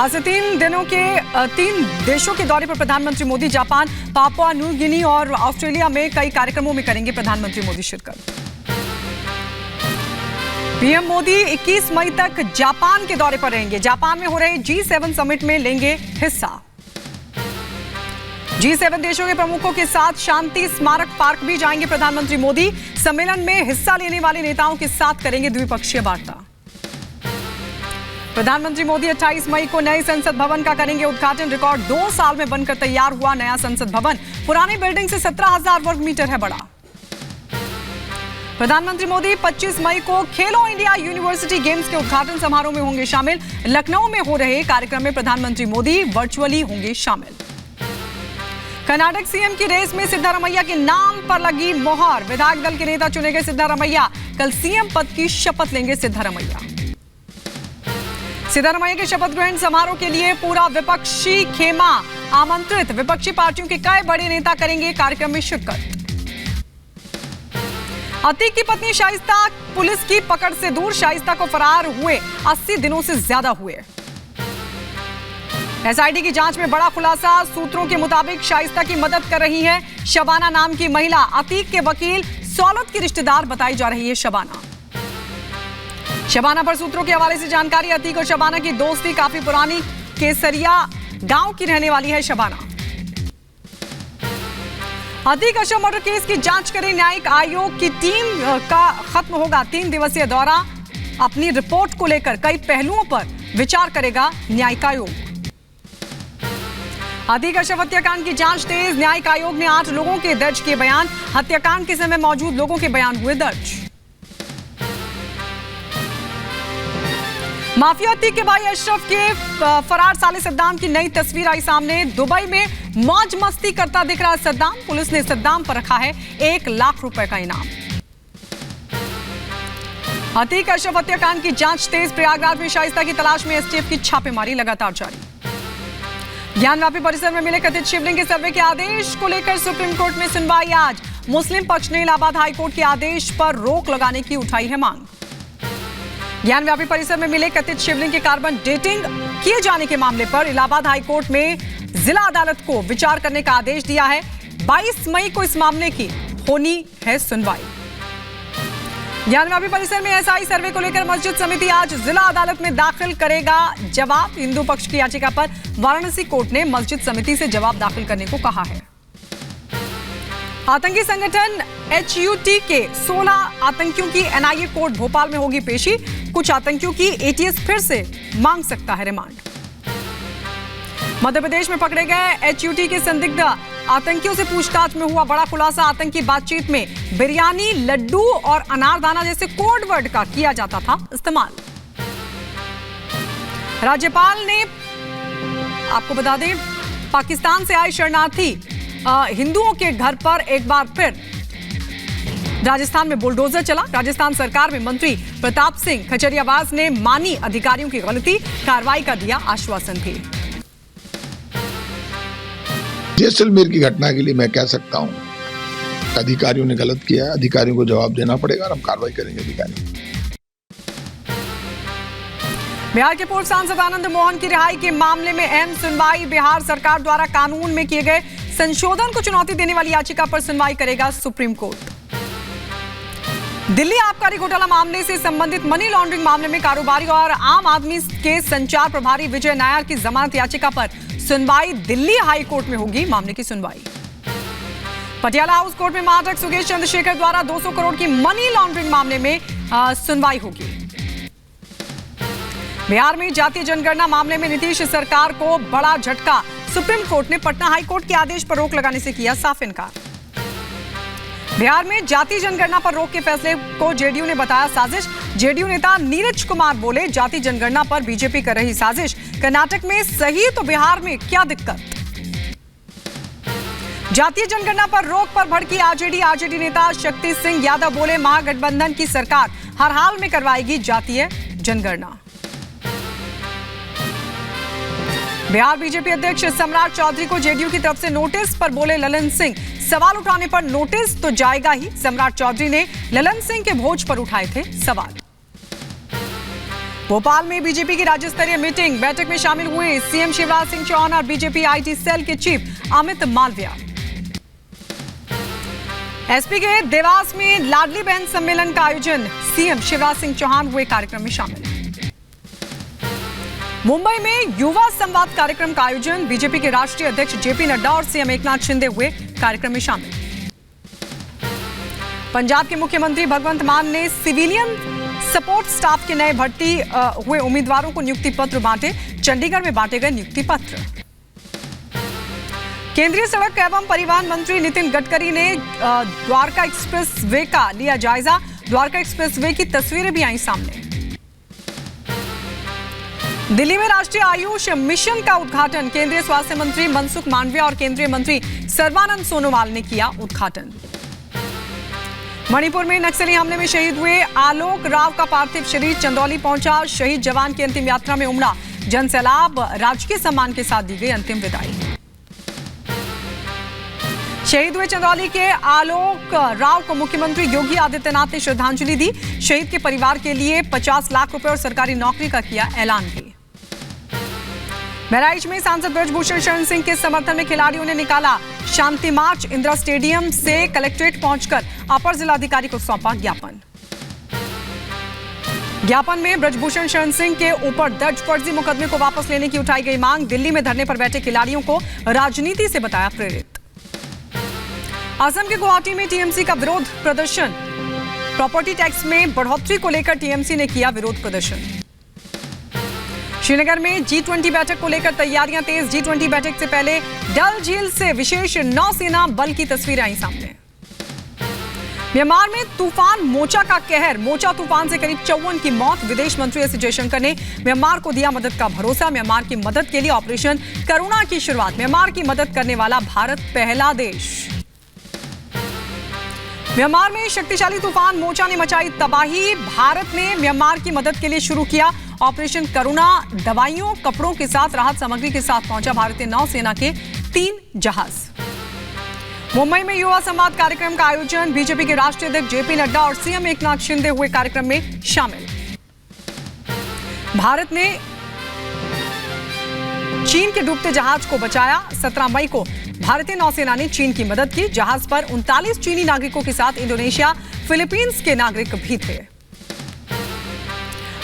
आज से 3 देशों के दौरे पर प्रधानमंत्री Modi Japan, Papua New Guinea और ऑस्ट्रेलिया में कई कार्यक्रमों में करेंगे प्रधानमंत्री मोदी शिरकत। पीएम मोदी 21 मई तक जापान के दौरे पर रहेंगे। जापान में हो रहे G7 समिट में लेंगे हिस्सा। G7 देशों के प्रमुखों के साथ शांति स्मारक पार्क भी जाएंगे प्रधानमंत्री मोदी। सम्मेलन में हिस्सा लेने वाले नेताओं के साथ करेंगे द्विपक्षीय वार्ता। प्रधानमंत्री मोदी 28 मई को नए संसद भवन का करेंगे उद्घाटन। रिकॉर्ड 2 साल में बनकर तैयार हुआ नया संसद भवन पुरानी बिल्डिंग से 17,000 वर्ग मीटर है बड़ा। प्रधानमंत्री मोदी 25 मई को खेलो इंडिया यूनिवर्सिटी गेम्स के उद्घाटन समारोह में होंगे शामिल। लखनऊ में हो रहे कार्यक्रम में प्रधानमंत्री मोदी वर्चुअली होंगे शामिल। कर्नाटक सीएम की रेस में सिद्धारमैया के नाम पर लगी मोहर। विधायक दल के नेता चुने गए सिद्धारमैया। कल सीएम पद की शपथ लेंगे सिद्धारमैया। सिद्धारमैया के शपथ ग्रहण समारोह के लिए पूरा विपक्षी खेमा आमंत्रित। विपक्षी पार्टियों के कई बड़े नेता करेंगे कार्यक्रम में शिरकत। अतीक की पत्नी शाइस्ता पुलिस की पकड़ से दूर। शाइस्ता को फरार हुए 80 दिनों से ज्यादा हुए। एसआईटी की जांच में बड़ा खुलासा। सूत्रों के मुताबिक शाइस्ता की मदद कर रही है शबाना नाम की महिला। अतीक के वकील सौलत की रिश्तेदार बताई जा रही है शबाना। शबाना पर सूत्रों के हवाले से जानकारी। अतीक और शबाना की दोस्ती काफी पुरानी। केसरिया गांव की रहने वाली है शबाना। अतीक अशोक मर्डर केस की जांच करे न्यायिक आयोग की टीम का खत्म होगा 3 दिवसीय दौरा। अपनी रिपोर्ट को लेकर कई पहलुओं पर विचार करेगा न्यायिक आयोग। अतीक अशोक हत्याकांड की जांच तेज। न्यायिक आयोग ने 8 लोगों के दर्ज किए बयान। हत्याकांड के समय मौजूद लोगों के बयान हुए दर्ज। माफिया अतीक के भाई अशरफ के फरार साले सद्दाम की नई तस्वीर आई सामने। दुबई में मौज मस्ती करता दिख रहा है सद्दाम। पुलिस ने सद्दाम पर रखा है 1 लाख रुपए का इनाम। अतीक अशरफ हत्याकांड की जांच तेज। प्रयागराज में शाइस्ता की तलाश में एसटीएफ की छापेमारी लगातार जारी। ज्ञानव्यापी परिसर में मिले कथित शिवलिंग के सर्वे के आदेश को लेकर सुप्रीम कोर्ट में सुनवाई आज। मुस्लिम पक्ष ने इलाहाबाद हाईकोर्ट के आदेश पर रोक लगाने की उठाई है मांग। ज्ञानव्यापी परिसर में मिले कथित शिवलिंग के कार्बन डेटिंग किए जाने के मामले पर इलाहाबाद हाईकोर्ट में जिला अदालत को विचार करने का आदेश दिया है। 22 मई को इस मामले की होनी है सुनवाई। ज्ञानव्यापी परिसर में एसआई सर्वे को लेकर मस्जिद समिति आज जिला अदालत में दाखिल करेगा जवाब। हिंदू पक्ष की याचिका पर वाराणसी कोर्ट ने मस्जिद समिति से जवाब दाखिल करने को कहा है। आतंकी संगठन HUT के 16 आतंकियों की NIA कोर्ट भोपाल में होगी पेशी। कुछ आतंकियों की ATS फिर से मांग सकता है रिमांड। मध्य प्रदेश में पकड़े गए HUT के संदिग्ध आतंकियों से पूछताछ में हुआ बड़ा खुलासा। आतंकी बातचीत में बिरयानी, लड्डू और अनारदाना जैसे कोड वर्ड का किया जाता था इस्तेमाल। राज्यपाल ने आपको बता दें पाकिस्तान से आए शरणार्थी हिंदुओं के घर पर एक बार फिर राजस्थान में बुलडोजर चला। राजस्थान सरकार में मंत्री प्रताप सिंह खचरियावास ने मानी अधिकारियों की गलती। कार्रवाई का दिया आश्वासन भी। जैसलमेर की घटना के लिए मैं कह सकता हूं अधिकारियों ने गलत किया है। अधिकारियों को जवाब देना पड़ेगा और हम कार्रवाई करेंगे अधिकारी। बिहार के पूर्व सांसद आनंद मोहन की रिहाई के मामले में अहम सुनवाई। बिहार सरकार द्वारा कानून में किए गए संशोधन को चुनौती देने वाली याचिका पर सुनवाई करेगा सुप्रीम कोर्ट। दिल्ली आबकारी घोटाला मामले से संबंधित मनी लॉन्ड्रिंग मामले में कारोबारी और आम आदमी के संचार प्रभारी विजय नायर की जमानत याचिका पर सुनवाई दिल्ली हाई कोर्ट में होगी। मामले की सुनवाई पटियाला हाउस कोर्ट में महाटक सुगेश चंद्रशेखर द्वारा 200 करोड़ की मनी लॉन्ड्रिंग मामले में सुनवाई होगी। बिहार में जातीय जनगणना मामले में नीतीश सरकार को बड़ा झटका। सुप्रीम कोर्ट ने पटना हाई कोर्ट के आदेश पर रोक लगाने से किया साफ इनकार। बिहार में जातीय जनगणना पर रोक के फैसले को जेडीयू ने बताया साजिश। जेडीयू नेता नीरज कुमार बोले जातीय जनगणना पर बीजेपी कर रही साजिश। कर्नाटक में सही तो बिहार में क्या दिक्कत। जातीय जनगणना पर रोक पर भड़की आरजेडी नेता शक्ति सिंह यादव बोले महागठबंधन की सरकार हर हाल में करवाएगी जातीय जनगणना। बिहार बीजेपी अध्यक्ष सम्राट चौधरी को जेडीयू की तरफ से नोटिस पर बोले ललन सिंह सवाल उठाने पर नोटिस तो जाएगा ही। सम्राट चौधरी ने ललन सिंह के भोज पर उठाए थे सवाल। भोपाल में बीजेपी की राज्य स्तरीय मीटिंग, बैठक में शामिल हुए सीएम शिवराज सिंह चौहान और बीजेपी आईटी सेल के चीफ अमित मालविया। एसपी के देवास में लाडली बहन सम्मेलन का आयोजन, सीएम शिवराज सिंह चौहान हुए कार्यक्रम में शामिल। मुंबई में युवा संवाद कार्यक्रम का आयोजन, बीजेपी के राष्ट्रीय अध्यक्ष जेपी नड्डा और सीएम एकनाथ शिंदे हुए कार्यक्रम में शामिल। पंजाब के मुख्यमंत्री भगवंत मान ने सिविलियन सपोर्ट स्टाफ के नए भर्ती हुए उम्मीदवारों को नियुक्ति पत्र बांटे, चंडीगढ़ में बांटे गए नियुक्ति पत्र। केंद्रीय सड़क एवं परिवहन मंत्री नितिन गडकरी ने द्वारका एक्सप्रेस वे का लिया जायजा, द्वारका एक्सप्रेस वे की तस्वीरें भी आई सामने। दिल्ली में राष्ट्रीय आयुष मिशन का उद्घाटन, केंद्रीय स्वास्थ्य मंत्री मनसुख मांडविया और केंद्रीय मंत्री सर्बानंद सोनोवाल ने किया उद्घाटन। मणिपुर में नक्सली हमले में शहीद हुए आलोक राव का पार्थिव शरीर चंदौली पहुंचा, शहीद जवान की अंतिम यात्रा में उमड़ा जनसैलाब, राजकीय सम्मान के साथ दी गई अंतिम विदाई। शहीद हुए चंदौली के आलोक राव को मुख्यमंत्री योगी आदित्यनाथ ने श्रद्धांजलि दी, शहीद के परिवार के लिए 50 लाख रुपए और सरकारी नौकरी का किया ऐलान भी। बहराइच में सांसद ब्रजभूषण शरण सिंह के समर्थन में खिलाड़ियों ने निकाला शांति मार्च, इंदिरा स्टेडियम से कलेक्ट्रेट पहुंचकर अपर जिलाधिकारी को सौंपा ज्ञापन। ज्ञापन में ब्रजभूषण शरण सिंह के ऊपर दर्ज फर्जी मुकदमे को वापस लेने की उठाई गई मांग, दिल्ली में धरने पर बैठे खिलाड़ियों को राजनीति से बताया प्रेरित। असम के गुवाहाटी में टीएमसी का विरोध प्रदर्शन, प्रॉपर्टी टैक्स में बढ़ोतरी को लेकर टीएमसी ने किया विरोध प्रदर्शन। श्रीनगर में G20 बैठक को लेकर तैयारियां तेज, G20 बैठक से पहले डल झील से विशेष नौसेना बल की तस्वीरें आई सामने। म्यांमार में तूफान मोचा का कहर, मोचा तूफान से करीब 54 की मौत, विदेश मंत्री एस जयशंकर ने म्यांमार को दिया मदद का भरोसा, म्यांमार की मदद के लिए ऑपरेशन करुणा की शुरुआत, म्यांमार की मदद करने वाला भारत पहला देश। म्यांमार में शक्तिशाली तूफान मोचा ने मचाई तबाही, भारत ने म्यांमार की मदद के लिए शुरू किया ऑपरेशन करुणा, दवाइयों कपड़ों के साथ राहत सामग्री के साथ पहुंचा भारतीय नौसेना के 3 जहाज। मुंबई में युवा संवाद कार्यक्रम का आयोजन, बीजेपी के राष्ट्रीय अध्यक्ष जेपी नड्डा और सीएम एकनाथ शिंदे हुए कार्यक्रम में शामिल। भारत ने चीन के डूबते जहाज को बचाया, 17 मई को भारतीय नौसेना ने चीन की मदद की, जहाज पर 39 चीनी नागरिकों के साथ इंडोनेशिया, फिलीपींस के नागरिक भी थे।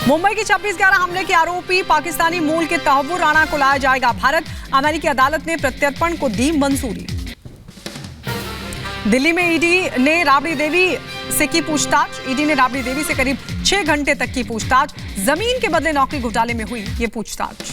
मुंबई के 26/11 हमले के आरोपी पाकिस्तानी मूल के तहव्वुर राणा को लाया जाएगा भारत, अमेरिकी अदालत ने प्रत्यर्पण को दी मंजूरी। दिल्ली में ईडी ने राबड़ी देवी से की पूछताछ, ईडी ने राबड़ी देवी से करीब 6 घंटे तक की पूछताछ, जमीन के बदले नौकरी घोटाले में हुई ये पूछताछ।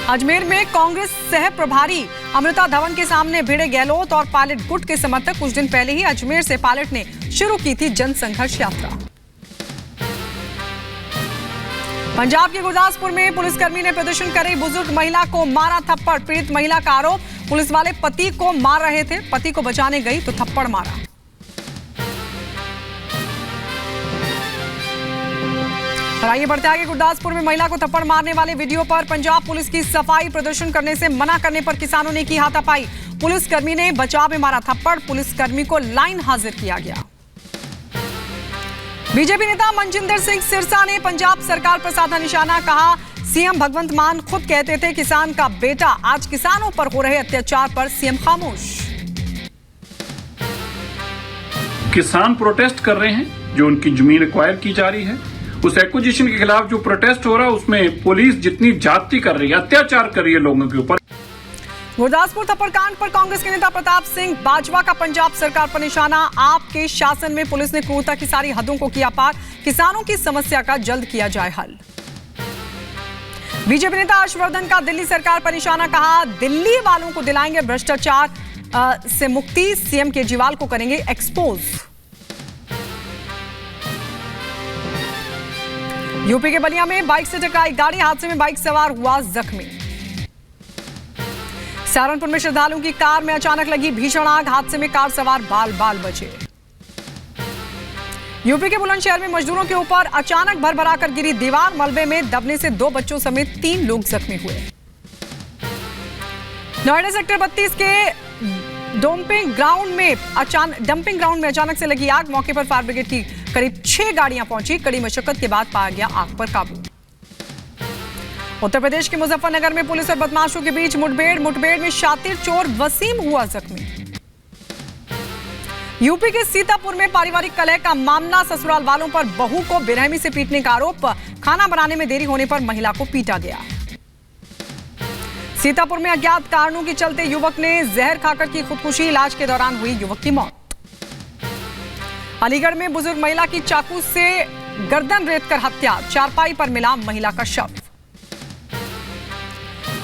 अजमेर में कांग्रेस सह प्रभारी अमृता धवन के सामने भिड़े गहलोत और पायलट गुट के समर्थक, कुछ दिन पहले ही अजमेर से पायलट ने शुरू की थी जनसंघर्ष यात्रा। पंजाब के गुरदासपुर में पुलिसकर्मी ने प्रदर्शन कर रही बुजुर्ग महिला को मारा थप्पड़, पीड़ित महिला का आरोप, पुलिस वाले पति को मार रहे थे, पति को बचाने गई तो थप्पड़ मारा। और आइए बढ़ते आगे, गुरदासपुर में महिला को थप्पड़ मारने वाले वीडियो पर पंजाब पुलिस की सफाई, प्रदर्शन करने से मना करने पर किसानों ने की हाथापाई, पुलिसकर्मी ने बचाव में मारा थप्पड़, पुलिसकर्मी को लाइन हाजिर किया गया। बीजेपी नेता मनजिंदर सिंह सिरसा ने पंजाब सरकार पर साधा निशाना, कहा सीएम भगवंत मान खुद कहते थे किसान का बेटा, आज किसानों पर हो रहे अत्याचार पर सीएम खामोश। किसान प्रोटेस्ट कर रहे हैं, जो उनकी जमीन एक्वायर की जा रही है, उस एक्विजिशन के खिलाफ जो प्रोटेस्ट हो रहा है उसमें पुलिस जितनी ज्यादती कर रही है, अत्याचार कर रही है लोगों के ऊपर। गुरदासपुर थप्पड़कांड पर कांग्रेस के नेता प्रताप सिंह बाजवा का पंजाब सरकार पर निशाना, आपके शासन में पुलिस ने क्रूरता की सारी हदों को किया पार, किसानों की समस्या का जल्द किया जाए हल। बीजेपी नेता हर्षवर्धन का दिल्ली सरकार पर निशाना, कहा दिल्ली वालों को दिलाएंगे भ्रष्टाचार से मुक्ति, सीएम केजरीवाल को करेंगे एक्सपोज। यूपी के बलिया में बाइक से टकराई गाड़ी, हादसे में बाइक सवार हुआ जख्मी। सहारनपुर में श्रद्धालुओं की कार में अचानक लगी भीषण आग, हादसे में कार सवार बाल बाल बचे। यूपी के बुलंदशहर में मजदूरों के ऊपर अचानक भरभराकर गिरी दीवार, मलबे में दबने से 2 बच्चों समेत 3 लोग जख्मी हुए। नोएडा सेक्टर 32 के डंपिंग ग्राउंड में अचानक से लगी आग, मौके पर फायर ब्रिगेड की करीब 6 गाड़ियां पहुंची। कड़ी मशक्कत के बाद पाया गया आग पर काबू। उत्तर प्रदेश के मुजफ्फरनगर में पुलिस और बदमाशों के बीच मुठभेड़ में शातिर चोर वसीम हुआ जख्मी। यूपी के सीतापुर में पारिवारिक कलह का मामला, ससुराल वालों पर बहू को बेरहमी से पीटने का आरोप। खाना बनाने में देरी होने पर महिला को पीटा गया। सीतापुर में अज्ञात कारणों के चलते युवक ने जहर खाकर की खुदकुशी, इलाज के दौरान हुई युवक की मौत। अलीगढ़ में बुजुर्ग महिला की चाकू से गर्दन रेतकर हत्या, चारपाई पर मिला महिला का शव।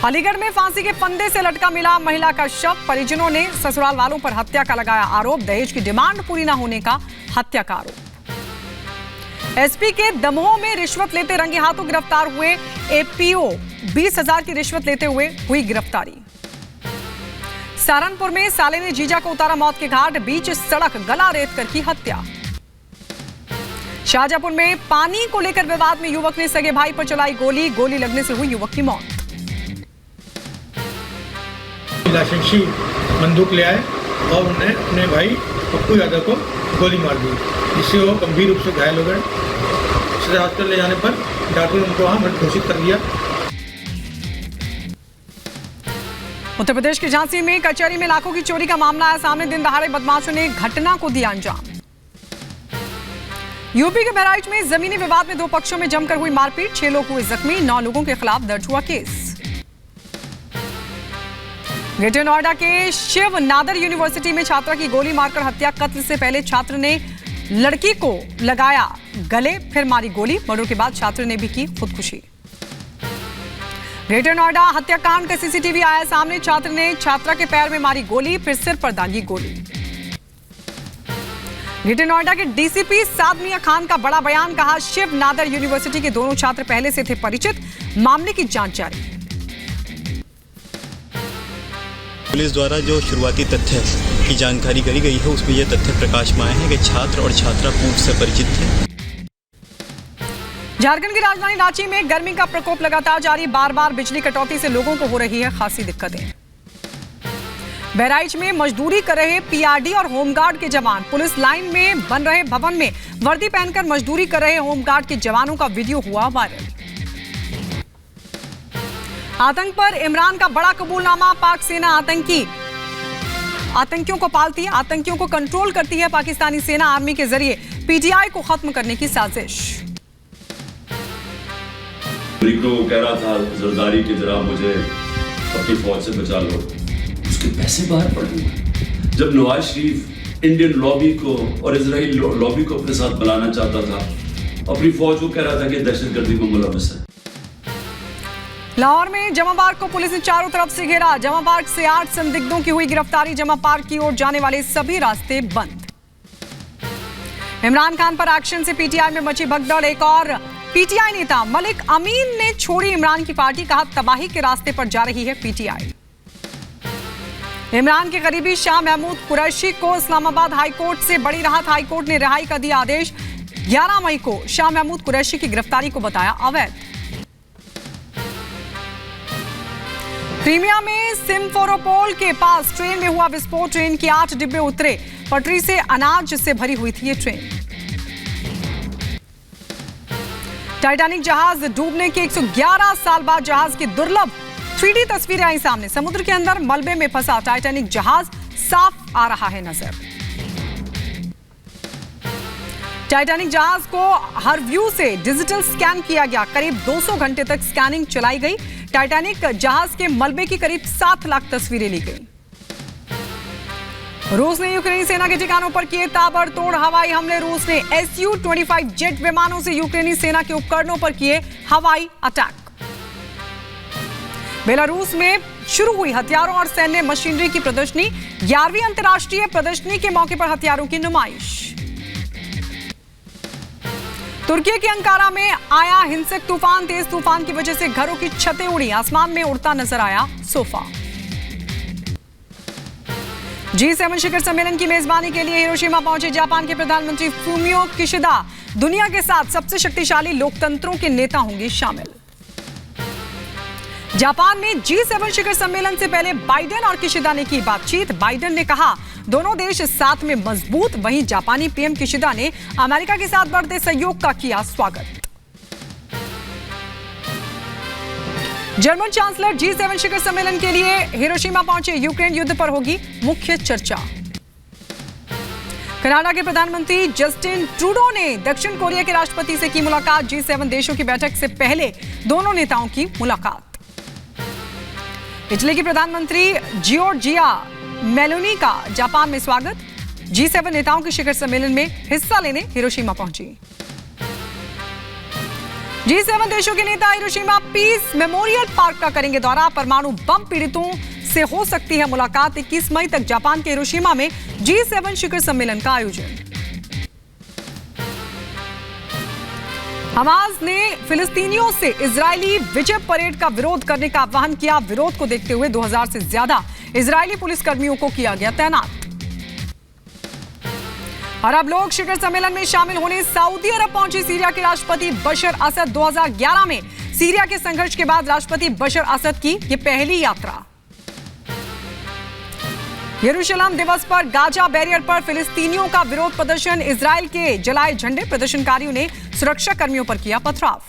अलीगढ़ में फांसी के फंदे से लटका मिला महिला का शव। परिजनों ने ससुराल वालों पर हत्या का लगाया आरोप। दहेज की डिमांड पूरी न होने का हत्या का आरोप। एसपी के दमोह में रिश्वत लेते रंगे हाथों गिरफ्तार हुए एपीओ, 20,000 की रिश्वत लेते हुए हुई गिरफ्तारी। सहारनपुर में साले ने जीजा को उतारा मौत के घाट, बीच सड़क गला रेत कर की हत्या। शाहजहांपुर में पानी को लेकर विवाद में युवक ने सगे भाई पर चलाई गोली लगने से हुई युवक की मौत। लाइसेंसी बंदूक ले आए और उन्होंने अपने भाई पप्पू यादव को गोली मार दी, जिससे वो गंभीर रूप से घायल हो गए। सदर हॉस्पिटल ले जाने पर डॉक्टर ने उनको वहां मृत घोषित कर दिया। उत्तर प्रदेश के झांसी में कचहरी में लाखों की चोरी का मामला आया सामने। दिन दहाड़े बदमाशों ने घटना को दिया अंजाम। यूपी के बहराइच में जमीनी विवाद में 2 पक्षों में जमकर हुई मारपीट, 6 लोग हुए जख्मी, 9 लोगों के खिलाफ दर्ज हुआ केस। ग्रेटर नोएडा के शिव नादर यूनिवर्सिटी में छात्रा की गोली मारकर हत्या। कत्ल से पहले छात्र ने लड़की को लगाया गले, फिर मारी गोली। मर्डर के बाद छात्र ने भी की खुदकुशी। ग्रेटर नोएडा हत्याकांड का सीसीटीवी आया सामने। छात्र ने छात्रा के पैर में मारी गोली, फिर सिर पर दागी गोली। ग्रेटर नोएडा के डीसीपी साद मियां खान का बड़ा बयान, कहा शिव नादर यूनिवर्सिटी के दोनों छात्र पहले से थे परिचित, मामले की जांच जारी। पुलिस द्वारा जो शुरुआती तथ्य की जानकारी करी गई है उसमें यह तथ्य प्रकाश में आए हैं कि छात्र और छात्रा पूर्व से परिचित थे। झारखंड की राजधानी रांची में गर्मी का प्रकोप लगातार जारी। बार-बार बिजली कटौती से लोगों को हो रही है खासी दिक्कतें। बहराइच में मजदूरी कर रहे पीआरडी और होमगार्ड के जवान, पुलिस लाइन में बन रहे भवन में वर्दी पहनकर मजदूरी कर रहे होमगार्ड के जवानों का वीडियो हुआ वायरल। आतंक पर इमरान का बड़ा कबूलनामा, पाक सेना आतंकियों को पालती है, आतंकियों को कंट्रोल करती है। पाकिस्तानी सेना आर्मी के जरिए पीटीआई को खत्म करने की साजिश। को कह रहा था जरदारी की जरा मुझे अपनी फौज से बचा लो, उसके पैसे बाहर पड़े। जब नवाज शरीफ इंडियन लॉबी को और इजराइल लॉबी को अपने साथ बुलाना चाहता था, अपनी फौज को कह रहा था कि दहशतगर्दी में मुलविस है। लाहौर में जमा पार्क को पुलिस ने चारों तरफ से घेरा। जमा पार्क से 8 संदिग्धों की हुई गिरफ्तारी। जमा पार्क की ओर जाने वाले सभी रास्ते बंद। इमरान खान पर एक्शन से पीटीआई में मची भगदड़। एक और पीटीआई नेता मलिक अमीन ने छोड़ी इमरान की पार्टी, कहा तबाही के रास्ते पर जा रही है पीटीआई। इमरान के करीबी शाह महमूद कुरैशी को इस्लामाबाद हाईकोर्ट से बड़ी राहत। हाईकोर्ट ने रिहाई का दिया आदेश। 11 मई को शाह महमूद कुरैशी की गिरफ्तारी को बताया अवैध। क्रीमिया में सिम्फेरोपोल के पास ट्रेन में हुआ विस्फोट। ट्रेन के 8 डिब्बे उतरे। पटरी से अनाज से भरी हुई थी ये ट्रेन। टाइटैनिक जहाज डूबने के 111 साल बाद जहाज की दुर्लभ 3D तस्वीरें आई सामने। समुद्र के अंदर मलबे में फंसा टाइटैनिक जहाज साफ आ रहा है नजर। टाइटैनिक जहाज को हर व्यू से डिजिटल स्कैन किया गया। करीब 200 घंटे तक स्कैनिंग चलाई गई। टाइटैनिक जहाज के मलबे की करीब 7 लाख तस्वीरें ली गई। रूस ने यूक्रेनी सेना के ठिकानों पर किए ताबड़तोड़ हवाई हमले। रूस ने Su-25 जेट विमानों से यूक्रेनी सेना के उपकरणों पर किए हवाई अटैक। बेलारूस में शुरू हुई हथियारों और सैन्य मशीनरी की प्रदर्शनी। 11वीं अंतर्राष्ट्रीय प्रदर्शनी के मौके पर हथियारों की नुमाइश। तुर्की के अंकारा में आया हिंसक तूफान। तेज तूफान की वजह से घरों की छतें उड़ी। आसमान में उड़ता नजर आया सोफा। G7 शिखर सम्मेलन की मेजबानी के लिए हिरोशिमा पहुंचे जापान के प्रधानमंत्री फूमियो किशिदा। दुनिया के 7 सबसे शक्तिशाली लोकतंत्रों के नेता होंगे शामिल। जापान में G7 शिखर सम्मेलन से पहले बाइडेन और किशिदा ने की बातचीत। बाइडेन ने कहा दोनों देश साथ में मजबूत। वहीं जापानी पीएम किशिदा ने अमेरिका के साथ बढ़ते सहयोग का किया स्वागत। जर्मन चांसलर G7 शिखर सम्मेलन के लिए हिरोशिमा पहुंचे। यूक्रेन युद्ध पर होगी मुख्य चर्चा। कनाडा के प्रधानमंत्री जस्टिन ट्रूडो ने दक्षिण कोरिया के राष्ट्रपति से की मुलाकात। G7 देशों की बैठक से पहले दोनों नेताओं की मुलाकात। इटली की प्रधानमंत्री जियोर्जिया मेलोनी का जापान में स्वागत। G7 नेताओं के शिखर सम्मेलन में हिस्सा लेने हिरोशिमा पहुंची। G7 देशों के नेता हिरोशिमा पीस मेमोरियल पार्क का करेंगे दौरा। परमाणु बम पीड़ितों से हो सकती है मुलाकात। 21 मई तक जापान के हिरोशिमा में G7 शिखर सम्मेलन का आयोजन। हमास ने फिलिस्तीनियों से इजरायली विजय परेड का विरोध करने का आह्वान किया। विरोध को देखते हुए 2000 से ज्यादा इजरायली पुलिसकर्मियों को किया गया तैनात। अरब लोग शिखर सम्मेलन में शामिल होने सऊदी अरब पहुंचे। सीरिया के राष्ट्रपति बशर असद 2011 में सीरिया के संघर्ष के बाद राष्ट्रपति बशर असद की यह पहली यात्रा। यरूशलेम दिवस पर गाजा बैरियर पर फिलिस्तीनियों का विरोध प्रदर्शन। इजरायल के जलाए झंडे। प्रदर्शनकारियों ने सुरक्षा कर्मियों पर किया पथराव।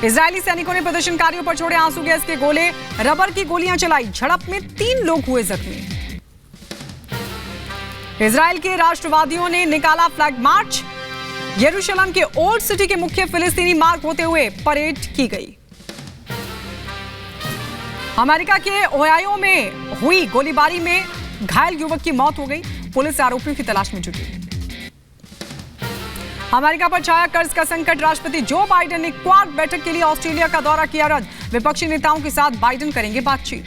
इजरायली सैनिकों ने प्रदर्शनकारियों पर छोड़े आंसू गैस के गोले, रबर की गोलियां चलाई। झड़प में 3 लोग हुए जख्मी। इजरायल के राष्ट्रवादियों ने निकाला फ्लैग मार्च। यरूशलेम के ओल्ड सिटी के मुख्य फिलिस्तीनी मार्ग होते हुए परेड की गई। अमेरिका के ओहायो में हुई गोलीबारी में घायल युवक की मौत हो गई। पुलिस आरोपियों की तलाश में जुटी। अमेरिका पर छाया कर्ज का संकट। राष्ट्रपति जो बाइडेन ने क्वाड बैठक के लिए ऑस्ट्रेलिया का दौरा किया रद्द। विपक्षी नेताओं के साथ बाइडेन करेंगे बातचीत।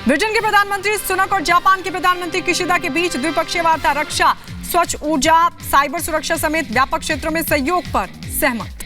ब्रिटेन के प्रधानमंत्री सुनक और जापान के प्रधानमंत्री किशिदा के बीच द्विपक्षीय वार्ता। रक्षा, स्वच्छ ऊर्जा, साइबर सुरक्षा समेत व्यापक क्षेत्रों में सहयोग पर सहमत।